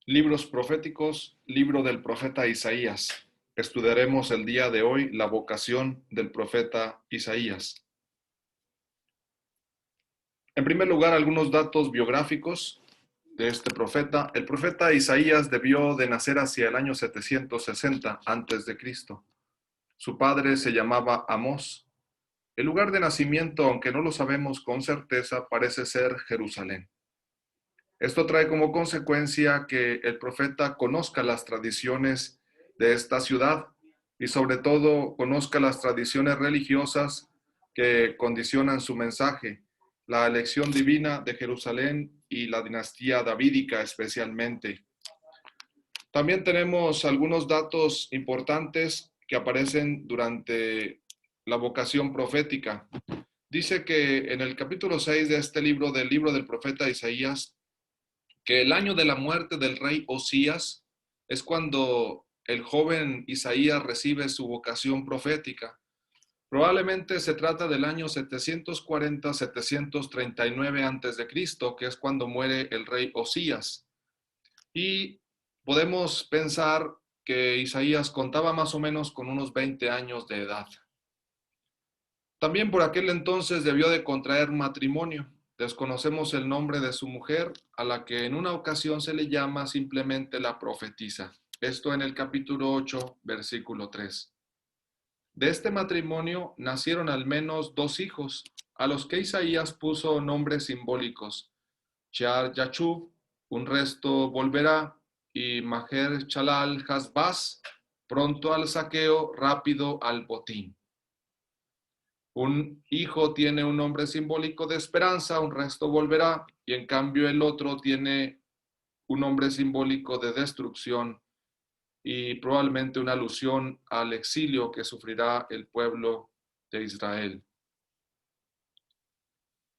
Libros proféticos, libro del profeta Isaías. Estudiaremos el día de hoy la vocación del profeta Isaías. En primer lugar, algunos datos biográficos de este profeta. El profeta Isaías debió de nacer hacia el año 760 a.C. Su padre se llamaba Amós. El lugar de nacimiento, aunque no lo sabemos con certeza, parece ser Jerusalén. Esto trae como consecuencia que el profeta conozca las tradiciones de esta ciudad y sobre todo conozca las tradiciones religiosas que condicionan su mensaje, la elección divina de Jerusalén y la dinastía davídica especialmente. También tenemos algunos datos importantes que aparecen durante la vocación profética. Dice que en el capítulo 6 de este libro, del libro del profeta Isaías, que el año de la muerte del rey Osías es cuando el joven Isaías recibe su vocación profética. Probablemente se trata del año 740-739 a.C., que es cuando muere el rey Osías. Y podemos pensar que Isaías contaba más o menos con unos 20 años de edad. También por aquel entonces debió de contraer matrimonio. Desconocemos el nombre de su mujer, a la que en una ocasión se le llama simplemente la profetisa. Esto en el capítulo 8, versículo 3. De este matrimonio nacieron al menos 2 hijos, a los que Isaías puso nombres simbólicos: Shear Yachub, un resto volverá, y Maher Chalal Hasbaz, pronto al saqueo, rápido al botín. Un hijo tiene un nombre simbólico de esperanza, un resto volverá, y en cambio el otro tiene un nombre simbólico de destrucción y probablemente una alusión al exilio que sufrirá el pueblo de Israel.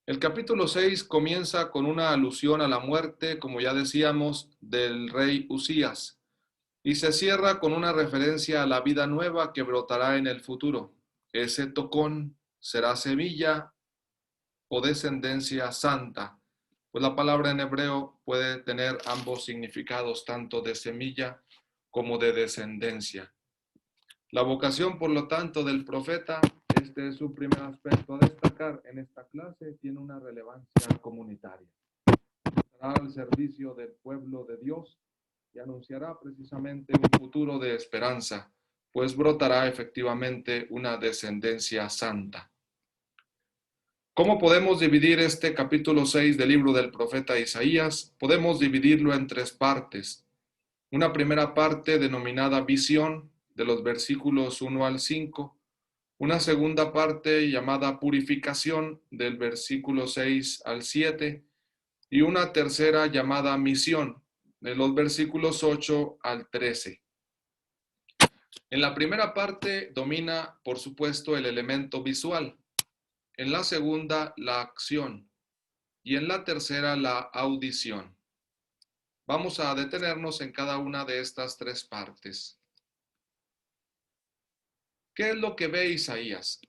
El capítulo 6 comienza con una alusión a la muerte, como ya decíamos, del rey Usías, y se cierra con una referencia a la vida nueva que brotará en el futuro. Ese tocón será semilla o descendencia santa, pues la palabra en hebreo puede tener ambos significados, tanto de semilla como de descendencia. La vocación, por lo tanto, del profeta, este es su primer aspecto a destacar en esta clase, tiene una relevancia comunitaria. Estará al servicio del pueblo de Dios y anunciará precisamente un futuro de esperanza, pues brotará efectivamente una descendencia santa. ¿Cómo podemos dividir este capítulo 6 del libro del profeta Isaías? Podemos dividirlo en 3 partes. Una primera parte denominada visión, de los versículos 1 al 5. Una segunda parte llamada purificación, del versículo 6 al 7. Y una tercera llamada misión, de los versículos 8 al 13. En la primera parte domina, por supuesto, el elemento visual. En la segunda, la acción. Y en la tercera, la audición. Vamos a detenernos en cada una de estas 3 partes. ¿Qué es lo que ve Isaías?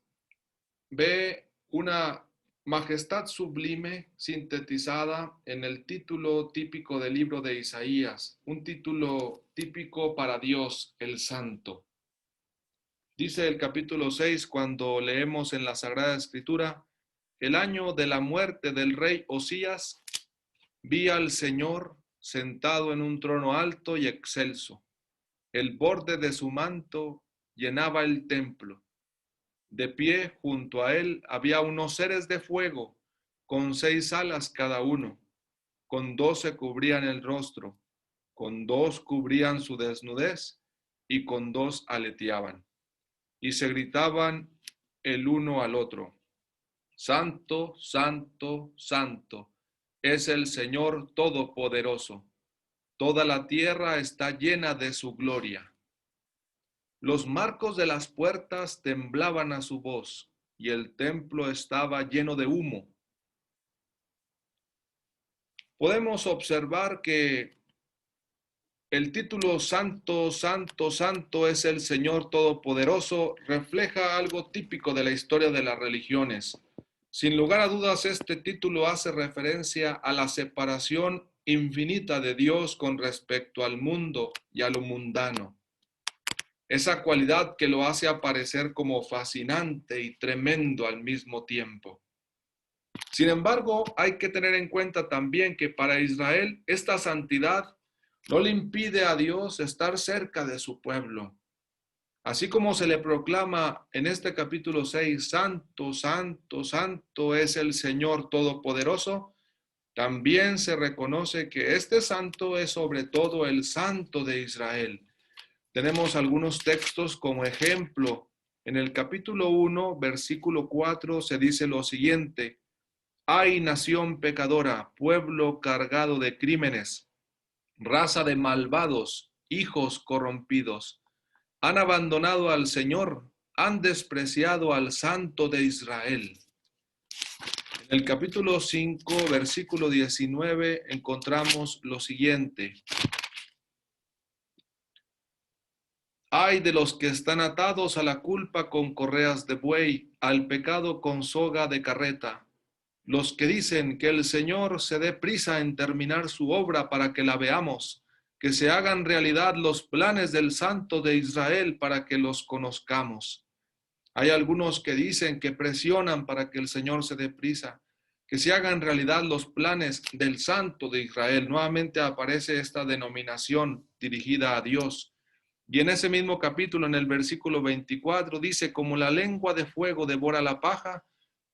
Ve una majestad sublime sintetizada en el título típico del libro de Isaías, un título típico para Dios, el Santo. Dice el capítulo 6, cuando leemos en la Sagrada Escritura: el año de la muerte del rey Osías, vi al Señor sentado en un trono alto y excelso. El borde de su manto llenaba el templo. De pie junto a él había unos seres de fuego, con 6 alas cada uno. Con 2 se cubrían el rostro, con 2 cubrían su desnudez, y con 2 aleteaban. Y se gritaban el uno al otro: Santo, santo, santo, es el Señor Todopoderoso. Toda la tierra está llena de su gloria. Los marcos de las puertas temblaban a su voz, y el templo estaba lleno de humo. Podemos observar que el título Santo, Santo, Santo es el Señor Todopoderoso refleja algo típico de la historia de las religiones. Sin lugar a dudas, este título hace referencia a la separación infinita de Dios con respecto al mundo y a lo mundano. Esa cualidad que lo hace aparecer como fascinante y tremendo al mismo tiempo. Sin embargo, hay que tener en cuenta también que para Israel esta santidad no le impide a Dios estar cerca de su pueblo. Así como se le proclama en este capítulo 6, Santo, Santo, Santo es el Señor Todopoderoso, también se reconoce que este santo es sobre todo el Santo de Israel. Tenemos algunos textos como ejemplo. En el capítulo 1, versículo 4, se dice lo siguiente: Ay, nación pecadora, pueblo cargado de crímenes, raza de malvados, hijos corrompidos. Han abandonado al Señor, han despreciado al Santo de Israel. En el capítulo 5, versículo 19, encontramos lo siguiente: Ay de los que están atados a la culpa con correas de buey, al pecado con soga de carreta. Los que dicen que el Señor se dé prisa en terminar su obra para que la veamos, que se hagan realidad los planes del Santo de Israel para que los conozcamos. Hay algunos que dicen que presionan para que el Señor se dé prisa, que se hagan realidad los planes del Santo de Israel. Nuevamente aparece esta denominación dirigida a Dios. Y en ese mismo capítulo, en el versículo 24, dice: como la lengua de fuego devora la paja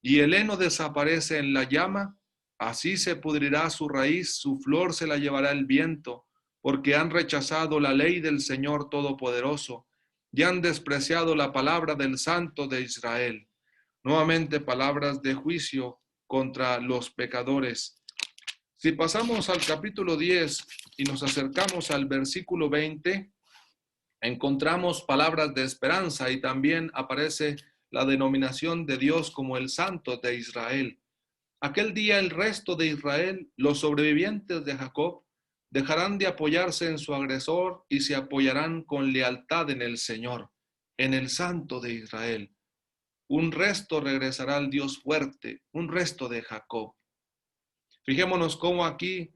y el heno desaparece en la llama, así se pudrirá su raíz, su flor se la llevará el viento, porque han rechazado la ley del Señor Todopoderoso y han despreciado la palabra del Santo de Israel. Nuevamente palabras de juicio contra los pecadores. Si pasamos al capítulo 10 y nos acercamos al versículo 20, encontramos palabras de esperanza y también aparece la denominación de Dios como el Santo de Israel. Aquel día el resto de Israel, los sobrevivientes de Jacob, dejarán de apoyarse en su agresor y se apoyarán con lealtad en el Señor, en el Santo de Israel. Un resto regresará al Dios fuerte, un resto de Jacob. Fijémonos cómo aquí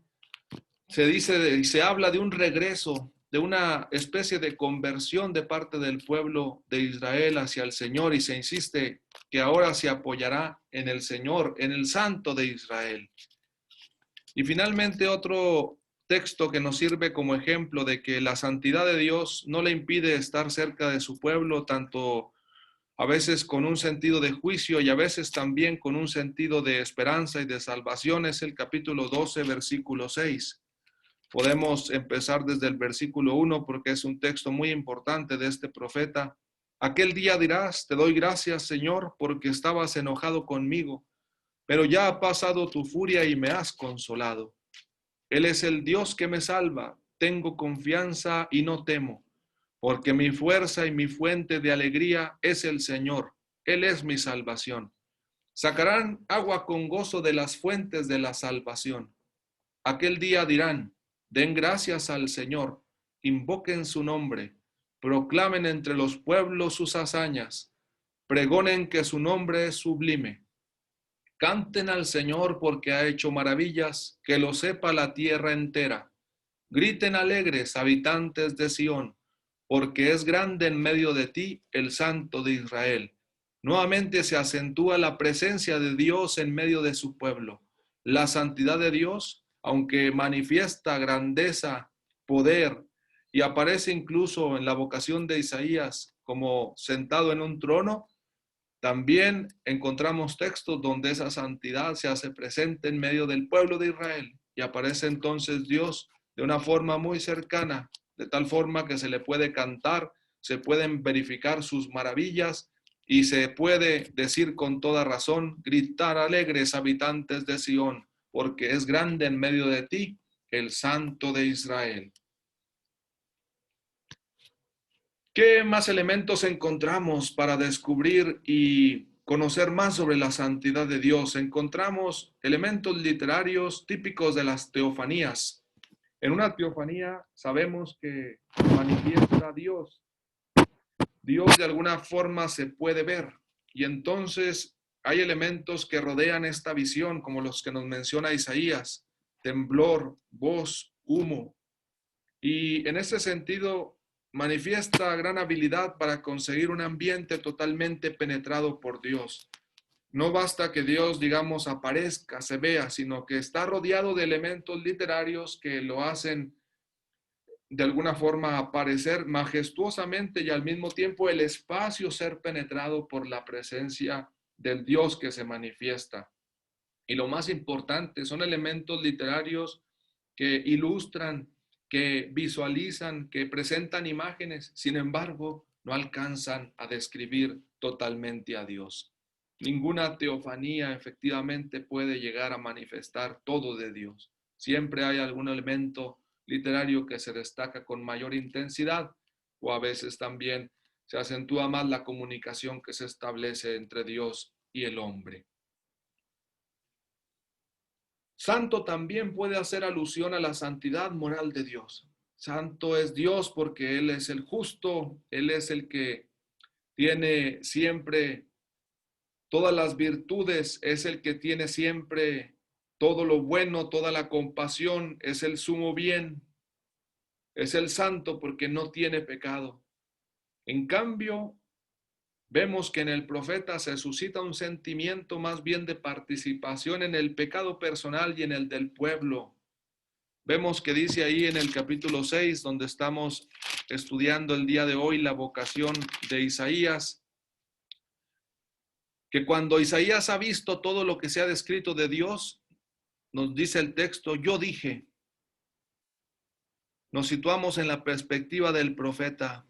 se dice y se habla de un regreso, de una especie de conversión de parte del pueblo de Israel hacia el Señor, y se insiste que ahora se apoyará en el Señor, en el Santo de Israel. Y finalmente otro texto que nos sirve como ejemplo de que la santidad de Dios no le impide estar cerca de su pueblo, tanto a veces con un sentido de juicio y a veces también con un sentido de esperanza y de salvación, es el capítulo 12, versículo 6. Podemos empezar desde el versículo 1 porque es un texto muy importante de este profeta. Aquel día dirás: te doy gracias, Señor, porque estabas enojado conmigo, pero ya ha pasado tu furia y me has consolado. Él es el Dios que me salva, tengo confianza y no temo, porque mi fuerza y mi fuente de alegría es el Señor, Él es mi salvación. Sacarán agua con gozo de las fuentes de la salvación. Aquel día dirán: den gracias al Señor, invoquen su nombre, proclamen entre los pueblos sus hazañas, pregonen que su nombre es sublime. Canten al Señor porque ha hecho maravillas, que lo sepa la tierra entera. Griten alegres, habitantes de Sión, porque es grande en medio de ti el Santo de Israel. Nuevamente se acentúa la presencia de Dios en medio de su pueblo. La santidad de Dios, aunque manifiesta grandeza, poder, y aparece incluso en la vocación de Isaías como sentado en un trono, también encontramos textos donde esa santidad se hace presente en medio del pueblo de Israel y aparece entonces Dios de una forma muy cercana, de tal forma que se le puede cantar, se pueden verificar sus maravillas y se puede decir con toda razón: gritar alegres, habitantes de Sión, porque es grande en medio de ti el Santo de Israel. ¿Qué más elementos encontramos para descubrir y conocer más sobre la santidad de Dios? Encontramos elementos literarios típicos de las teofanías. En una teofanía sabemos que manifiesta a Dios. Dios de alguna forma se puede ver, y entonces hay elementos que rodean esta visión, como los que nos menciona Isaías. temblor, voz, humo. Y en ese sentido manifiesta gran habilidad para conseguir un ambiente totalmente penetrado por Dios. No basta que Dios, digamos, aparezca, se vea, sino que está rodeado de elementos literarios que lo hacen de alguna forma aparecer majestuosamente y al mismo tiempo el espacio ser penetrado por la presencia del Dios que se manifiesta. Y lo más importante, son elementos literarios que ilustran, que visualizan, que presentan imágenes, sin embargo, no alcanzan a describir totalmente a Dios. Ninguna teofanía efectivamente puede llegar a manifestar todo de Dios. Siempre hay algún elemento literario que se destaca con mayor intensidad, o a veces también se acentúa más la comunicación que se establece entre Dios y el hombre. Santo también puede hacer alusión a la santidad moral de Dios. Santo es Dios porque Él es el justo, Él es el que tiene siempre todas las virtudes, es el que tiene siempre todo lo bueno, toda la compasión, es el sumo bien, es el santo porque no tiene pecado. En cambio, vemos que en el profeta se suscita un sentimiento más bien de participación en el pecado personal y en el del pueblo. Vemos que dice ahí en el capítulo 6, donde estamos estudiando el día de hoy la vocación de Isaías, que cuando Isaías ha visto todo lo que se ha descrito de Dios, nos dice el texto, yo dije, nos situamos en la perspectiva del profeta.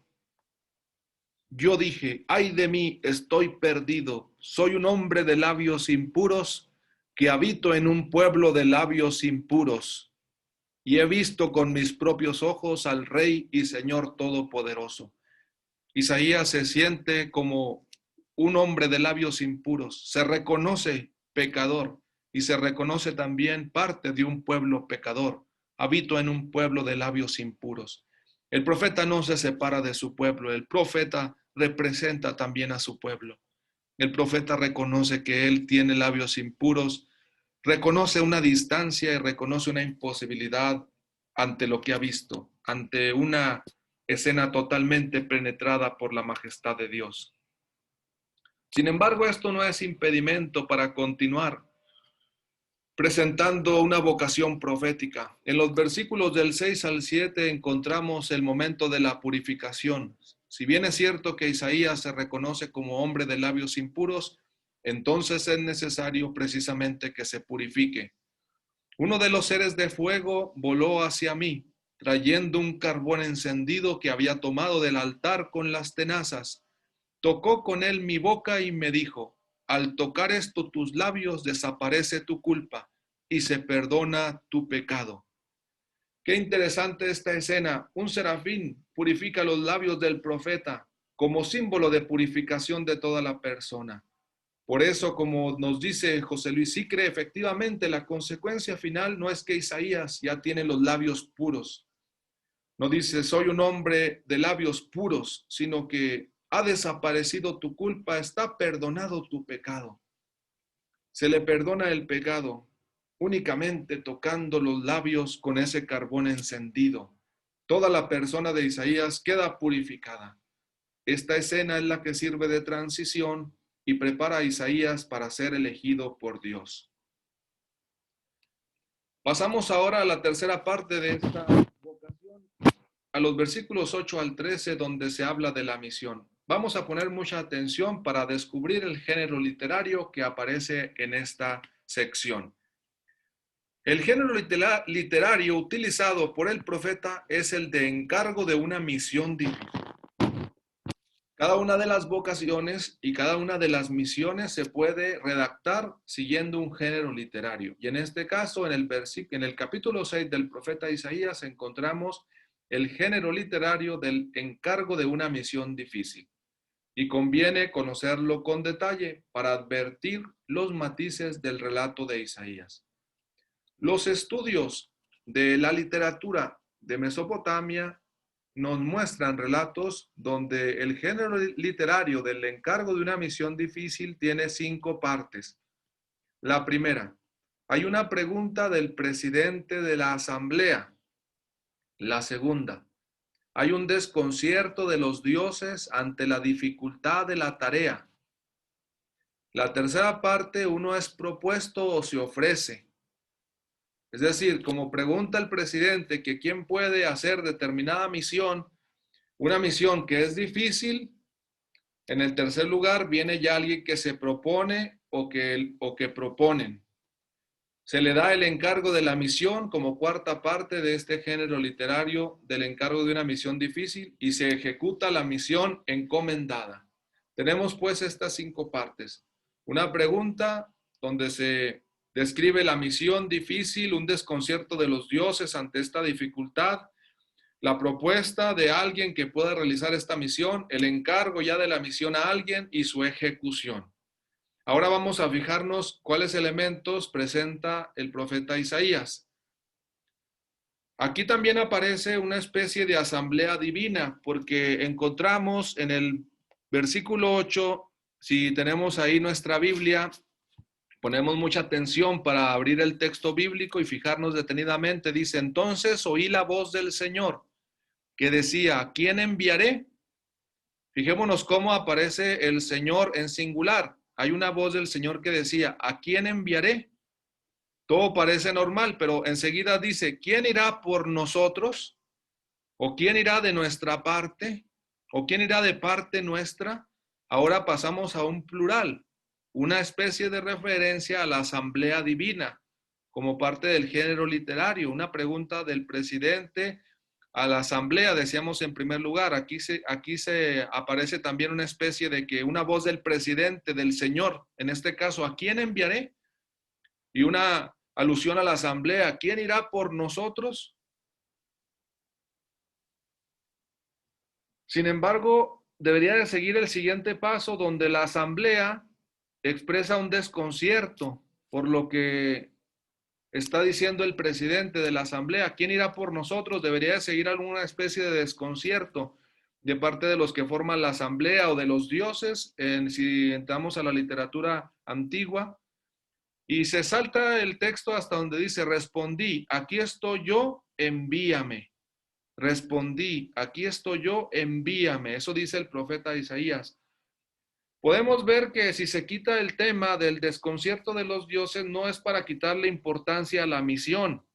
Yo dije, ay de mí, estoy perdido, soy un hombre de labios impuros, que habito en un pueblo de labios impuros, y he visto con mis propios ojos al Rey y Señor Todopoderoso. Isaías se siente como un hombre de labios impuros, se reconoce pecador y se reconoce también parte de un pueblo pecador. Habito en un pueblo de labios impuros. El profeta no se separa de su pueblo, el profeta representa también a su pueblo. El profeta reconoce que él tiene labios impuros, reconoce una distancia y reconoce una imposibilidad ante lo que ha visto, ante una escena totalmente penetrada por la majestad de Dios. Sin embargo, esto no es impedimento para continuar presentando una vocación profética. En los versículos del 6 al 7 encontramos el momento de la purificación. Si bien es cierto que Isaías se reconoce como hombre de labios impuros, entonces es necesario precisamente que se purifique. Uno de los seres de fuego voló hacia mí, trayendo un carbón encendido que había tomado del altar con las tenazas. Tocó con él mi boca y me dijo, al tocar esto tus labios desaparece tu culpa y se perdona tu pecado. Qué interesante esta escena. Un serafín purifica los labios del profeta como símbolo de purificación de toda la persona. Por eso, como nos dice José Luis Sicre, efectivamente la consecuencia final no es que Isaías ya tiene los labios puros. No dice, soy un hombre de labios puros, sino que ha desaparecido tu culpa, está perdonado tu pecado. Se le perdona el pecado únicamente tocando los labios con ese carbón encendido. Toda la persona de Isaías queda purificada. Esta escena es la que sirve de transición y prepara a Isaías para ser elegido por Dios. Pasamos ahora a la tercera parte de esta vocación, a los versículos 8 al 13, donde se habla de la misión. Vamos a poner mucha atención para descubrir el género literario que aparece en esta sección. El género literario utilizado por el profeta es el de encargo de una misión divina. Cada una de las vocaciones y cada una de las misiones se puede redactar siguiendo un género literario. Y en este caso, en el capítulo 6 del profeta Isaías, encontramos el género literario del encargo de una misión difícil. Y conviene conocerlo con detalle para advertir los matices del relato de Isaías. Los estudios de la literatura de Mesopotamia nos muestran relatos donde el género literario del encargo de una misión difícil tiene 5 partes. La primera, Hay una pregunta del presidente de la asamblea. La segunda, hay un desconcierto de los dioses ante la dificultad de la tarea. La tercera parte, uno es propuesto o se ofrece. Es decir, como pregunta el presidente que quién puede hacer determinada misión, una misión que es difícil. En el tercer lugar viene ya alguien que se propone o que proponen. Se le da el encargo de la misión como cuarta parte de este género literario del encargo de una misión difícil y se ejecuta la misión encomendada. Tenemos pues estas 5 partes. Una pregunta donde se describe la misión difícil, un desconcierto de los dioses ante esta dificultad, la propuesta de alguien que pueda realizar esta misión, el encargo ya de la misión a alguien y su ejecución. Ahora vamos a fijarnos cuáles elementos presenta el profeta Isaías. Aquí también aparece una especie de asamblea divina, porque encontramos en el versículo 8, si tenemos ahí nuestra Biblia, ponemos mucha atención para abrir el texto bíblico y fijarnos detenidamente. Dice, entonces oí la voz del Señor, que decía, ¿a quién enviaré? Fijémonos cómo aparece el Señor en singular. Hay una voz del Señor que decía, ¿a quién enviaré? Todo parece normal, pero enseguida dice, ¿quién irá por nosotros? ¿O quién irá de nuestra parte? ¿O quién irá de parte nuestra? Ahora pasamos a un plural, una especie de referencia a la asamblea divina, como parte del género literario, una pregunta del presidente a la asamblea, decíamos en primer lugar, aquí se aparece también una especie de que una voz del presidente, del Señor, en este caso, ¿a quién enviaré? Y una alusión a la asamblea, ¿quién irá por nosotros? Sin embargo, debería de seguir el siguiente paso donde la asamblea expresa un desconcierto por lo que está diciendo el presidente de la asamblea. ¿Quién irá por nosotros? Debería de seguir alguna especie de desconcierto de parte de los que forman la asamblea o de los dioses, si entramos a la literatura antigua. Y se salta el texto hasta donde dice, respondí, aquí estoy yo, envíame. Respondí, aquí estoy yo, envíame. Eso dice el profeta Isaías. Podemos ver que si se quita el tema del desconcierto de los dioses, no es para quitarle importancia a la misión.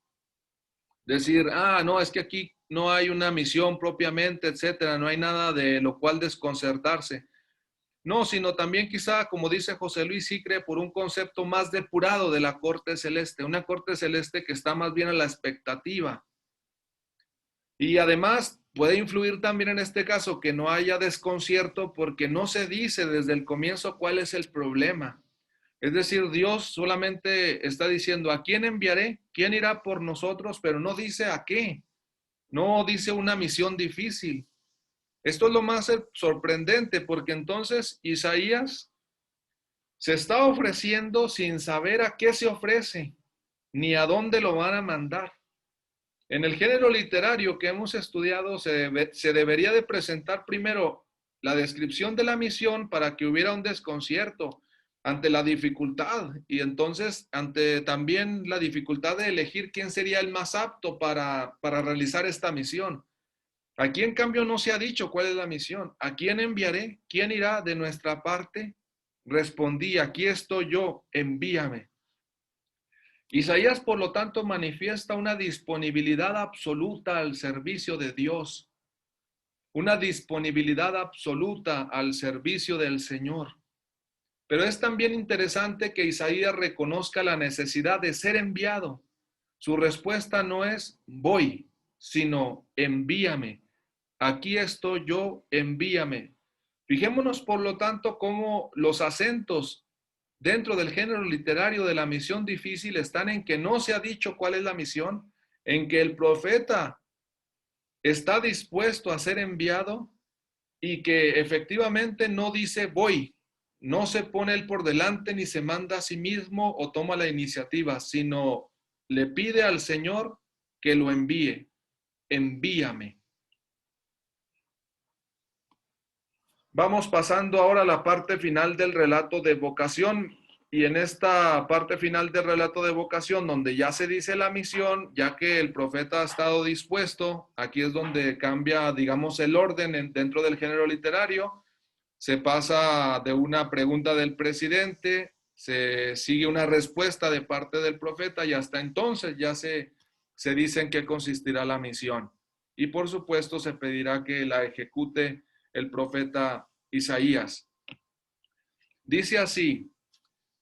Decir, no, es que aquí no hay una misión propiamente, etcétera, no hay nada de lo cual desconcertarse. No, sino también quizá, como dice José Luis Sicre, por un concepto más depurado de la corte celeste, una corte celeste que está más bien a la expectativa. Y además puede influir también en este caso que no haya desconcierto porque no se dice desde el comienzo cuál es el problema. Es decir, Dios solamente está diciendo, ¿a quién enviaré? ¿Quién irá por nosotros? Pero no dice a qué. No dice una misión difícil. Esto es lo más sorprendente porque entonces Isaías se está ofreciendo sin saber a qué se ofrece, ni a dónde lo van a mandar. En el género literario que hemos estudiado se debería de presentar primero la descripción de la misión para que hubiera un desconcierto ante la dificultad y entonces ante también la dificultad de elegir quién sería el más apto para realizar esta misión. Aquí en cambio no se ha dicho cuál es la misión. ¿A quién enviaré? ¿Quién irá de nuestra parte? Respondí, aquí estoy yo, envíame. Isaías, por lo tanto, manifiesta una disponibilidad absoluta al servicio de Dios, una disponibilidad absoluta al servicio del Señor. Pero es también interesante que Isaías reconozca la necesidad de ser enviado. Su respuesta no es voy, sino envíame. Aquí estoy yo, envíame. Fijémonos, por lo tanto, cómo los acentos dentro del género literario de la misión difícil están en que no se ha dicho cuál es la misión, en que el profeta está dispuesto a ser enviado y que efectivamente no dice voy, no se pone él por delante ni se manda a sí mismo o toma la iniciativa, sino le pide al Señor que lo envíe, envíame. Vamos pasando ahora a la parte final del relato de vocación. Y en esta parte final del relato de vocación, donde ya se dice la misión, ya que el profeta ha estado dispuesto, aquí es donde cambia, digamos, el orden dentro del género literario. Se pasa de una pregunta del presidente, se sigue una respuesta de parte del profeta y hasta entonces ya se dice en qué consistirá la misión. Y por supuesto se pedirá que la ejecute el profeta Isaías. Dice así: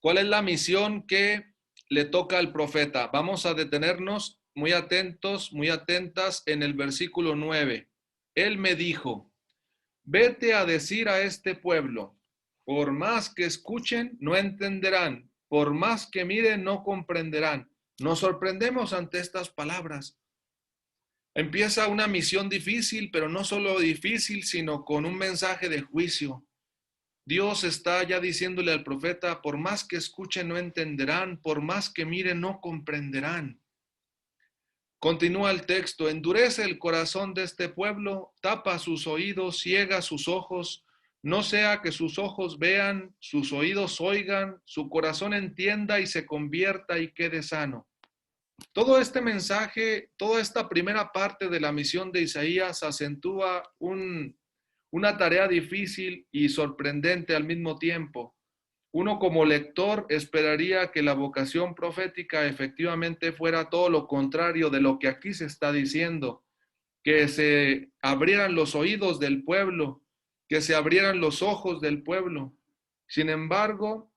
¿cuál es la misión que le toca al profeta? Vamos a detenernos muy atentos, muy atentas en el versículo 9. Él me dijo: vete a decir a este pueblo, por más que escuchen, no entenderán, por más que miren, no comprenderán. Nos sorprendemos ante estas palabras. Empieza una misión difícil, pero no solo difícil, sino con un mensaje de juicio. Dios está ya diciéndole al profeta: por más que escuchen, no entenderán, por más que miren, no comprenderán. Continúa el texto: endurece el corazón de este pueblo, tapa sus oídos, ciega sus ojos, no sea que sus ojos vean, sus oídos oigan, su corazón entienda y se convierta y quede sano. Todo este mensaje, toda esta primera parte de la misión de Isaías acentúa una tarea difícil y sorprendente al mismo tiempo. Uno como lector esperaría que la vocación profética efectivamente fuera todo lo contrario de lo que aquí se está diciendo, que se abrieran los oídos del pueblo, que se abrieran los ojos del pueblo. Sin embargo,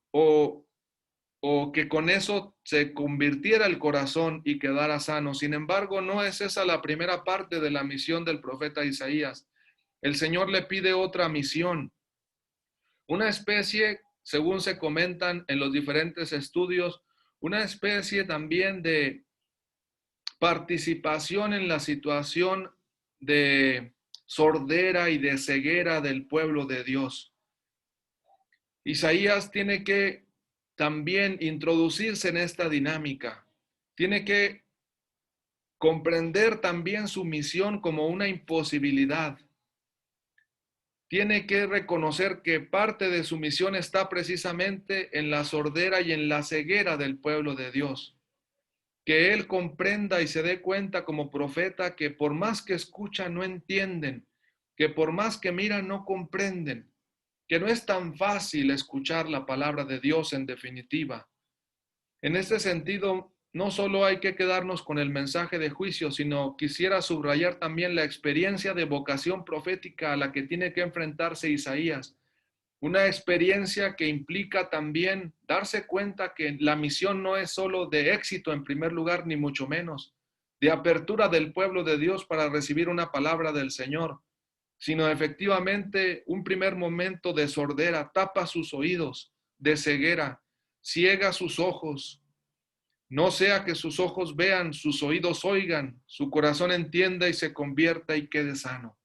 o que con eso se convirtiera el corazón y quedara sano. Sin embargo, no es esa la primera parte de la misión del profeta Isaías. El Señor le pide otra misión, una especie, según se comentan en los diferentes estudios, una especie también de participación en la situación de sordera y de ceguera del pueblo de Dios. Isaías tiene que también introducirse en esta dinámica, tiene que comprender también su misión como una imposibilidad. Tiene que reconocer que parte de su misión está precisamente en la sordera y en la ceguera del pueblo de Dios. Que él comprenda y se dé cuenta como profeta que por más que escuchan no entienden, que por más que miran no comprenden, que no es tan fácil escuchar la palabra de Dios en definitiva. En este sentido, no solo hay que quedarnos con el mensaje de juicio, sino quisiera subrayar también la experiencia de vocación profética a la que tiene que enfrentarse Isaías. Una experiencia que implica también darse cuenta que la misión no es solo de éxito en primer lugar, ni mucho menos, de apertura del pueblo de Dios para recibir una palabra del Señor, sino efectivamente un primer momento de sordera, tapa sus oídos, de ceguera, ciega sus ojos. No sea que sus ojos vean, sus oídos oigan, su corazón entienda y se convierta y quede sano.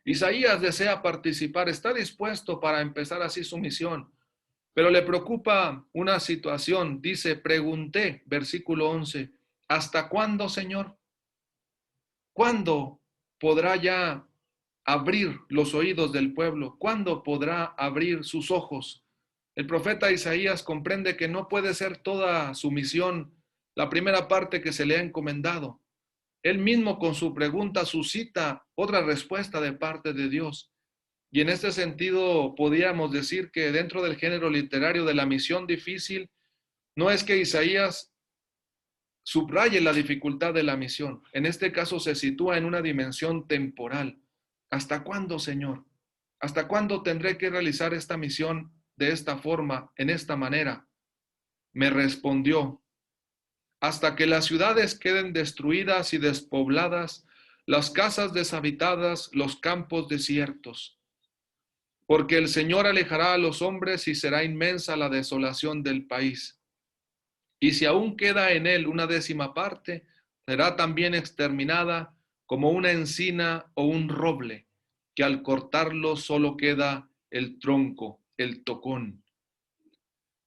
Isaías desea participar, está dispuesto para empezar así su misión, pero le preocupa una situación. Dice: pregunté, versículo 11, ¿hasta cuándo, Señor? ¿Cuándo podrá ya abrir los oídos del pueblo? ¿Cuándo podrá abrir sus ojos? El profeta Isaías comprende que no puede ser toda su misión la primera parte que se le ha encomendado. Él mismo con su pregunta suscita otra respuesta de parte de Dios. Y en este sentido podríamos decir que dentro del género literario de la misión difícil, no es que Isaías subraye la dificultad de la misión. En este caso se sitúa en una dimensión temporal. ¿Hasta cuándo, Señor? ¿Hasta cuándo tendré que realizar esta misión de esta forma, en esta manera? Me respondió: hasta que las ciudades queden destruidas y despobladas, las casas deshabitadas, los campos desiertos. Porque el Señor alejará a los hombres y será inmensa la desolación del país. Y si aún queda en él una décima parte, será también exterminada como una encina o un roble, que al cortarlo solo queda el tronco, el tocón.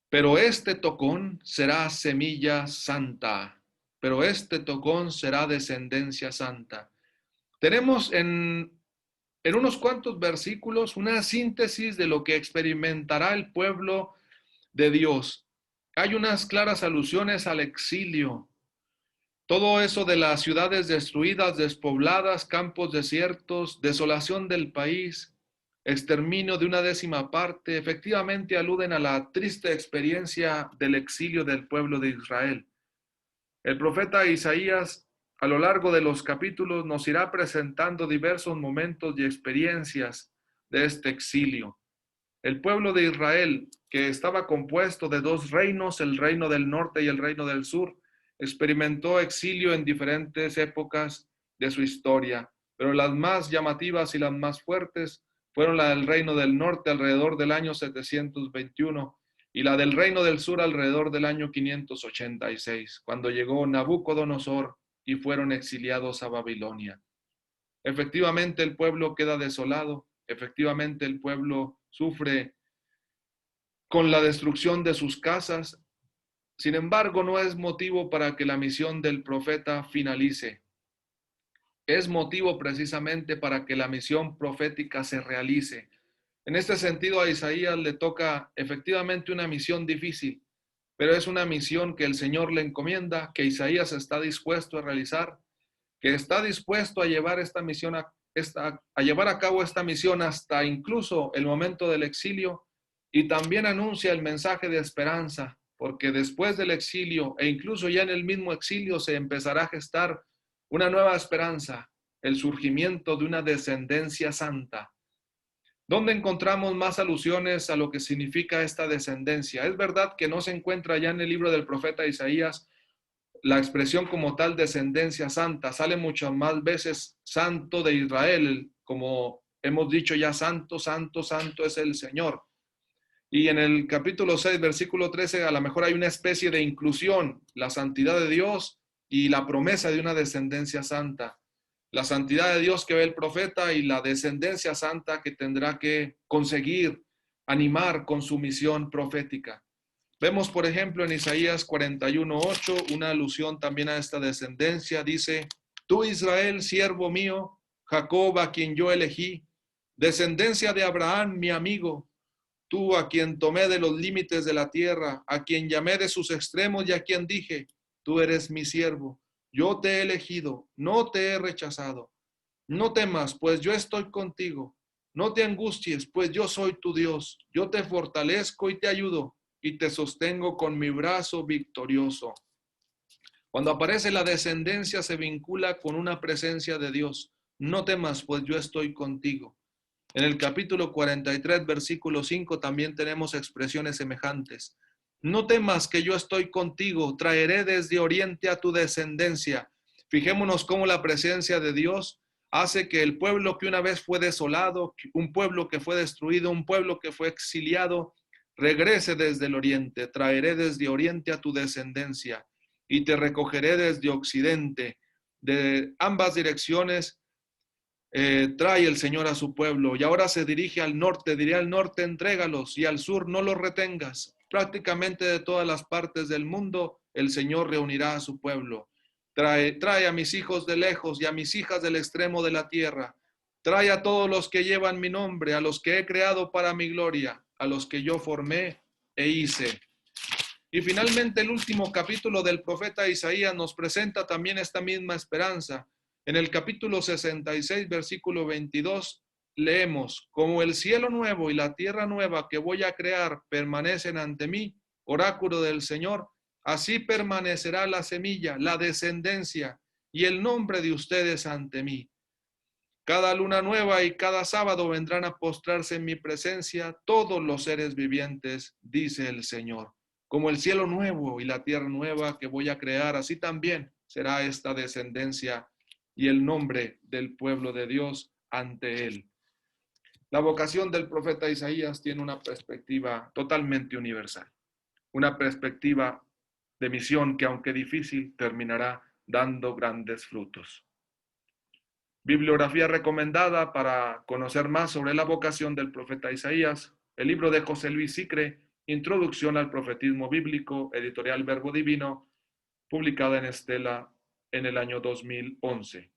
Pero este tocón será semilla santa, pero este tocón será descendencia santa. Tenemos en unos cuantos versículos una síntesis de lo que experimentará el pueblo de Dios. Hay unas claras alusiones al exilio. Todo eso de las ciudades destruidas, despobladas, campos desiertos, desolación del país, exterminio de una décima parte, efectivamente aluden a la triste experiencia del exilio del pueblo de Israel. El profeta Isaías, a lo largo de los capítulos, nos irá presentando diversos momentos y experiencias de este exilio. El pueblo de Israel, que estaba compuesto de dos reinos, el reino del norte y el reino del sur, experimentó exilio en diferentes épocas de su historia, pero las más llamativas y las más fuertes fueron la del reino del norte alrededor del año 721 y la del reino del sur alrededor del año 586, cuando llegó Nabucodonosor y fueron exiliados a Babilonia. Efectivamente, el pueblo queda desolado, efectivamente el pueblo sufre con la destrucción de sus casas. Sin embargo, no es motivo para que la misión del profeta finalice. Es motivo precisamente para que la misión profética se realice. En este sentido, a Isaías le toca efectivamente una misión difícil, pero es una misión que el Señor le encomienda, que Isaías está dispuesto a realizar, que está dispuesto a llevar esta misión a llevar a cabo esta misión hasta incluso el momento del exilio, y también anuncia el mensaje de esperanza, porque después del exilio e incluso ya en el mismo exilio se empezará a gestar una nueva esperanza, el surgimiento de una descendencia santa. ¿Dónde encontramos más alusiones a lo que significa esta descendencia? Es verdad que no se encuentra ya en el libro del profeta Isaías la expresión como tal descendencia santa, sale muchas más veces santo de Israel, como hemos dicho ya, santo, santo, santo es el Señor. Y en el capítulo 6, versículo 13, a lo mejor hay una especie de inclusión, la santidad de Dios y la promesa de una descendencia santa. La santidad de Dios que ve el profeta y la descendencia santa que tendrá que conseguir, animar con su misión profética. Vemos, por ejemplo, en Isaías 41:8, una alusión también a esta descendencia. Dice, tú Israel, siervo mío, Jacob, a quien yo elegí, descendencia de Abraham, mi amigo, tú a quien tomé de los límites de la tierra, a quien llamé de sus extremos y a quien dije, tú eres mi siervo, yo te he elegido, no te he rechazado. No temas, pues yo estoy contigo. No te angusties, pues yo soy tu Dios. Yo te fortalezco y te ayudo y te sostengo con mi brazo victorioso. Cuando aparece la descendencia se vincula con una presencia de Dios. No temas, pues yo estoy contigo. En el capítulo 43, versículo 5, también tenemos expresiones semejantes. No temas que yo estoy contigo, traeré desde oriente a tu descendencia. Fijémonos cómo la presencia de Dios hace que el pueblo que una vez fue desolado, un pueblo que fue destruido, un pueblo que fue exiliado, regrese desde el oriente. Traeré desde oriente a tu descendencia y te recogeré desde occidente. De ambas direcciones trae el Señor a su pueblo, y ahora se dirige al norte, diré al norte, entrégalos, y al sur no los retengas. Prácticamente de todas las partes del mundo, el Señor reunirá a su pueblo. Trae a mis hijos de lejos y a mis hijas del extremo de la tierra. Trae a todos los que llevan mi nombre, a los que he creado para mi gloria, a los que yo formé e hice. Y finalmente el último capítulo del profeta Isaías nos presenta también esta misma esperanza. En el capítulo 66, versículo 22, leemos, como el cielo nuevo y la tierra nueva que voy a crear permanecen ante mí, oráculo del Señor, así permanecerá la semilla, la descendencia y el nombre de ustedes ante mí. Cada luna nueva y cada sábado vendrán a postrarse en mi presencia todos los seres vivientes, dice el Señor. Como el cielo nuevo y la tierra nueva que voy a crear, así también será esta descendencia y el nombre del pueblo de Dios ante él. La vocación del profeta Isaías tiene una perspectiva totalmente universal, una perspectiva de misión que, aunque difícil, terminará dando grandes frutos. Bibliografía recomendada para conocer más sobre la vocación del profeta Isaías, el libro de José Luis Sicre, Introducción al Profetismo Bíblico, editorial Verbo Divino, publicada en Estela en el año 2011.